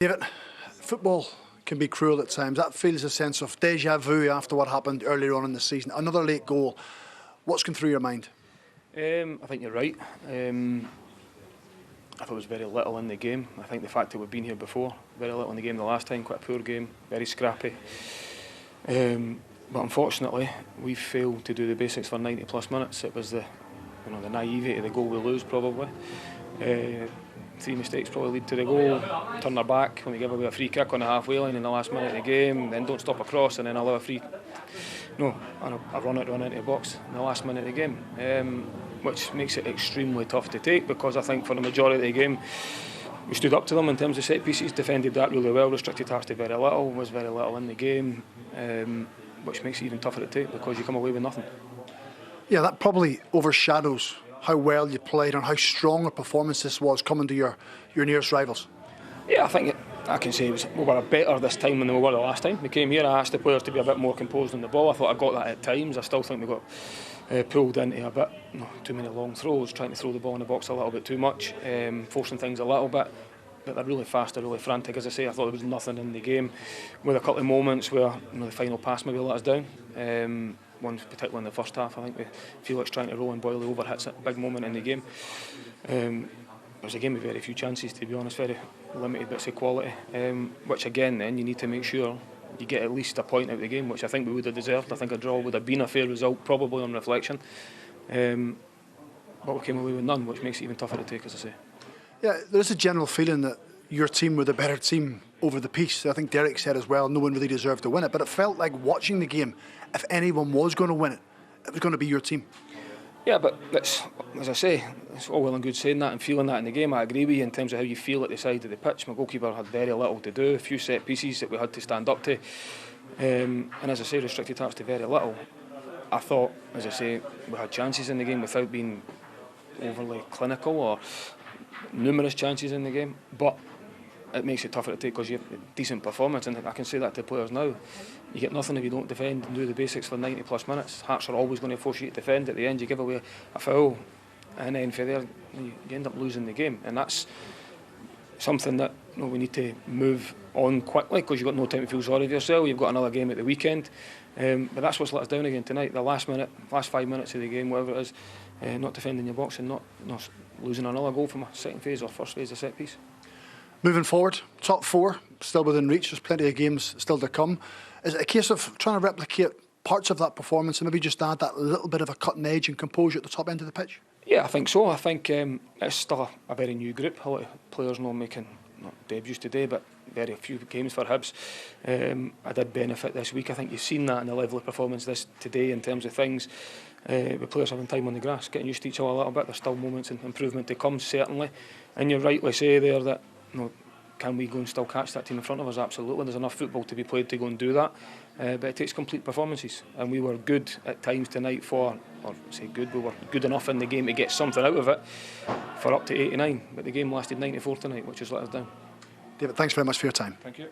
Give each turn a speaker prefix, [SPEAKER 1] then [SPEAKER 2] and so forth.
[SPEAKER 1] David, football can be cruel at times. That feels a sense of deja vu after what happened earlier on in the season. Another late goal. What's going through your mind?
[SPEAKER 2] I think you're right. I thought there was very little in the game. I think the fact that we've been here before, very little in the game the last time, quite a poor game, very scrappy. But unfortunately, we failed to do the basics for 90 plus minutes. It was the naivety of the goal we lose probably. 3 mistakes probably lead to the goal. Turn our back when we give away a free kick on the halfway line in the last minute of the game, then don't stop a cross and then allow a free. No, and a run into the box in the last minute of the game, which makes it extremely tough to take because I think for the majority of the game we stood up to them in terms of set pieces, defended that really well, restricted halves to very little, was very little in the game, which makes it even tougher to take because you come away with nothing.
[SPEAKER 1] Yeah, that probably overshadows how well you played and how strong a performance this was coming to your nearest rivals.
[SPEAKER 2] Yeah, I think I can say we were better this time than we were the last time. We came here, I asked the players to be a bit more composed on the ball. I thought I got that at times. I still think we got pulled into a bit too many long throws, trying to throw the ball in the box a little bit too much, forcing things a little bit. But they're really fast, they're really frantic. As I say, I thought there was nothing in the game, with a couple of moments where the final pass maybe let us down. One particularly in the first half, I think we Felix trying to roll and Boyle over hits a big moment in the game. It was a game with very few chances, to be honest, very limited bits of quality, which again then you need to make sure you get at least a point out of the game, which I think we would have deserved. I think a draw would have been a fair result, probably on reflection. But we came away with none, which makes it even tougher to take, as I say.
[SPEAKER 1] Yeah, there's a general feeling that your team were the better team over the piece. I think Derek said as well, no one really deserved to win it, but it felt like watching the game, if anyone was going to win it, it was going to be your team.
[SPEAKER 2] Yeah, but that's, as I say, it's all well and good saying that and feeling that in the game. I agree with you in terms of how you feel at the side of the pitch. My goalkeeper had very little to do, a few set pieces that we had to stand up to. And as I say, restricted halves to very little. I thought, as I say, we had chances in the game without being overly clinical or numerous chances in the game. But it makes it tougher to take because you have a decent performance, and I can say that to players now. You get nothing if you don't defend and do the basics for 90 plus minutes. Hearts are always going to force you to defend. At the end you give away a foul and then for there you end up losing the game, and that's something that we need to move on quickly because you've got no time to feel sorry for yourself. You've got another game at the weekend, but that's what's let us down again tonight. The last 5 minutes of the game, whatever it is, not defending your box and not losing another goal from a second phase or first phase of set piece.
[SPEAKER 1] Moving forward, top 4 still within reach. There's plenty of games still to come. Is it a case of trying to replicate parts of that performance and maybe just add that little bit of a cutting edge and composure at the top end of the pitch? Yeah,
[SPEAKER 2] I think so. I think it's still a very new group. A lot of players making not debuts today, but very few games for Hibs. I did benefit this week. I think you've seen that in the level of performance today in terms of things. With players having time on the grass, getting used to each other a little bit. There's still moments and improvement to come, certainly. And you rightly say there that can we go and still catch that team in front of us? Absolutely. There's enough football to be played to go and do that. But it takes complete performances. And we were good at times tonight we were good enough in the game to get something out of it for up to 89. But the game lasted 94 tonight, which has let us down.
[SPEAKER 1] David, thanks very much for your time.
[SPEAKER 2] Thank you.